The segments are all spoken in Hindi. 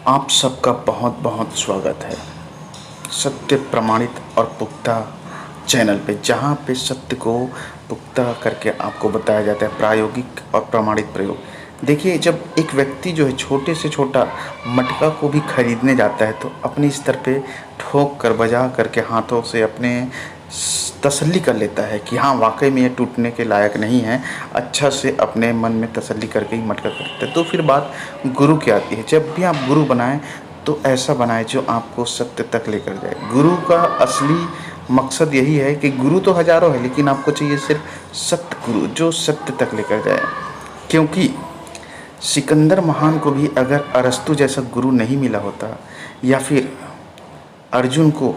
आप सबका बहुत बहुत स्वागत है सत्य प्रमाणित और पुख्ता चैनल पे, जहाँ पे सत्य को पुख्ता करके आपको बताया जाता है, प्रायोगिक और प्रमाणित प्रयोग। देखिए, जब एक व्यक्ति जो है छोटे से छोटा मटका को भी खरीदने जाता है तो अपने स्तर पे ठोक कर, बजा करके, हाथों से अपने तसल्ली कर लेता है कि हाँ, वाकई में ये टूटने के लायक नहीं है। अच्छा से अपने मन में तसल्ली करके ही मटका खरीदता है। तो फिर बात गुरु की आती है। जब भी आप गुरु बनाएं तो ऐसा बनाएं जो आपको सत्य तक लेकर जाए। गुरु का असली मकसद यही है कि गुरु तो हजारों है, लेकिन आपको चाहिए सिर्फ सत्य गुरु, जो सत्य तक लेकर जाए। क्योंकि सिकंदर महान को भी अगर अरस्तु जैसा गुरु नहीं मिला होता, या फिर अर्जुन को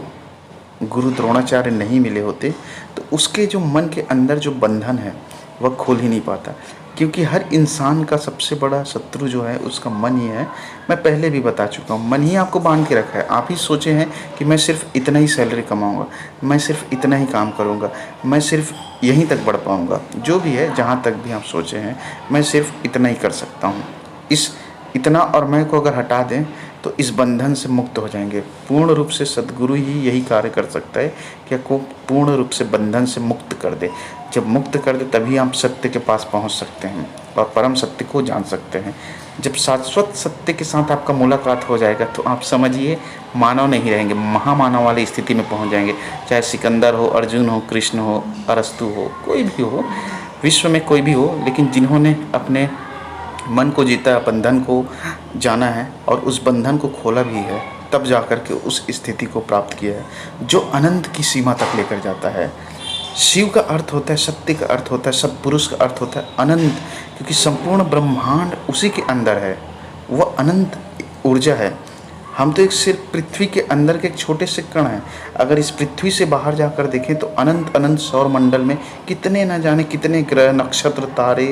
गुरु द्रोणाचार्य नहीं मिले होते, तो उसके जो मन के अंदर जो बंधन है वह खोल ही नहीं पाता। क्योंकि हर इंसान का सबसे बड़ा शत्रु जो है उसका मन ही है। मैं पहले भी बता चुका हूँ, मन ही आपको बांध के रखा है। आप ही सोचे हैं कि मैं सिर्फ इतना ही सैलरी कमाऊँगा, मैं सिर्फ इतना ही काम करूँगा, मैं सिर्फ यहीं तक बढ़ पाऊँगा। जो भी है, जहाँ तक भी आप सोचे हैं, मैं सिर्फ इतना ही कर सकता हूँ। इस इतना और मैं को अगर हटा दें तो इस बंधन से मुक्त हो जाएंगे। पूर्ण रूप से सद्गुरु ही यही कार्य कर सकता है कि आपको पूर्ण रूप से बंधन से मुक्त कर दे। जब मुक्त कर दे तभी आप सत्य के पास पहुंच सकते हैं और परम सत्य को जान सकते हैं। जब शाश्वत सत्य के साथ आपका मुलाकात हो जाएगा तो आप समझिए, मानव नहीं रहेंगे, महामानव वाली स्थिति में पहुंच जाएंगे। चाहे सिकंदर हो, अर्जुन हो, कृष्ण हो, अरस्तु हो, कोई भी हो, विश्व में कोई भी हो, लेकिन जिन्होंने अपने मन को जीता, बंधन को जाना है और उस बंधन को खोला भी है, तब जाकर के उस स्थिति को प्राप्त किया है जो अनंत की सीमा तक लेकर जाता है। शिव का अर्थ होता है सत्य, का अर्थ होता है सत्पुरुष, का अर्थ होता है अनंत। क्योंकि संपूर्ण ब्रह्मांड उसी के अंदर है, वह अनंत ऊर्जा है। हम तो एक सिर्फ पृथ्वी के अंदर के एक छोटे से कण हैं। अगर इस पृथ्वी से बाहर जाकर देखें तो अनंत अनंत सौर मंडल में कितने न जाने कितने ग्रह, नक्षत्र, तारे,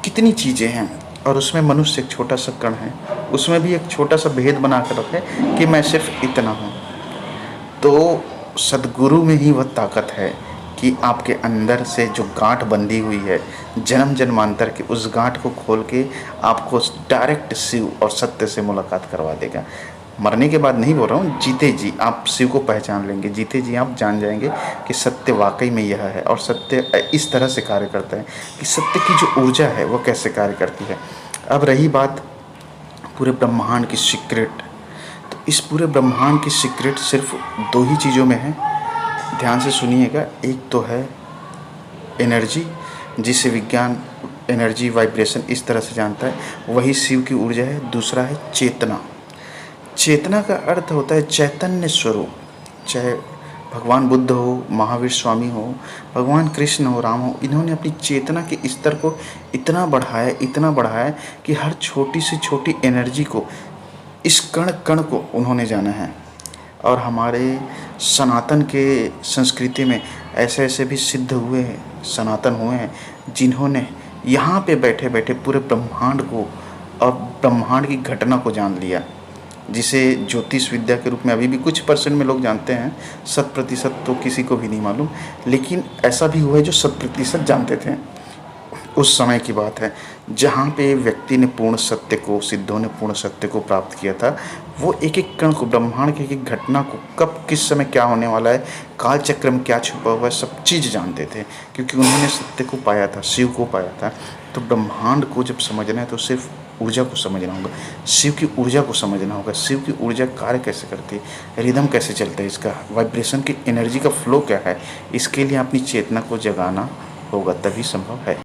कितनी चीज़ें हैं। और उसमें मनुष्य एक छोटा सा कण है। उसमें भी एक छोटा सा भेद बना कर रखे कि मैं सिर्फ इतना हूँ। तो सद्गुरु में ही वह ताकत है कि आपके अंदर से जो गांठ बंधी हुई है जन्म जन्मांतर की, उस गांठ को खोल के आपको डायरेक्ट शिव और सत्य से मुलाकात करवा देगा। मरने के बाद नहीं बोल रहा हूँ, जीते जी आप शिव को पहचान लेंगे। जीते जी आप जान जाएंगे कि सत्य वाकई में यह है और सत्य इस तरह से कार्य करता है कि सत्य की जो ऊर्जा है वो कैसे कार्य करती है। अब रही बात पूरे ब्रह्मांड की सीक्रेट, तो इस पूरे ब्रह्मांड की सीक्रेट सिर्फ दो ही चीज़ों में है। ध्यान से सुनिएगा। एक तो है एनर्जी, जिसे विज्ञान एनर्जी, वाइब्रेशन इस तरह से जानता है, वही शिव की ऊर्जा है। दूसरा है चेतना। चेतना का अर्थ होता है चैतन्य स्वरूप। चाहे भगवान बुद्ध हो, महावीर स्वामी हो, भगवान कृष्ण हो, राम हो, इन्होंने अपनी चेतना के स्तर को इतना बढ़ाया, इतना बढ़ाया कि हर छोटी से छोटी एनर्जी को, इस कण कण को उन्होंने जाना है। और हमारे सनातन के संस्कृति में ऐसे ऐसे भी सिद्ध हुए हैं, सनातन हुए हैं, जिन्होंने यहाँ पे बैठे बैठे पूरे ब्रह्मांड को और ब्रह्मांड की घटना को जान लिया, जिसे ज्योतिष विद्या के रूप में अभी भी कुछ परसेंट में लोग जानते हैं। 100% तो किसी को भी नहीं मालूम, लेकिन ऐसा भी हुआ है जो 100% जानते थे। उस समय की बात है जहाँ पे व्यक्ति ने पूर्ण सत्य को, सिद्धों ने पूर्ण सत्य को प्राप्त किया था। वो एक एक कण को, ब्रह्मांड की एक एक घटना को, कब किस समय क्या होने वाला है, काल चक्र में क्या छुपा हुआ है, सब चीज़ जानते थे। क्योंकि उन्होंने सत्य को पाया था, शिव को पाया था। तो ब्रह्मांड को जब समझना है तो सिर्फ ऊर्जा को समझना होगा, शिव की ऊर्जा को समझना होगा। शिव की ऊर्जा कार्य कैसे करती है, रिदम कैसे चलता है, इसका वाइब्रेशन की एनर्जी का फ्लो क्या है, इसके लिए अपनी चेतना को जगाना होगा, तभी संभव है।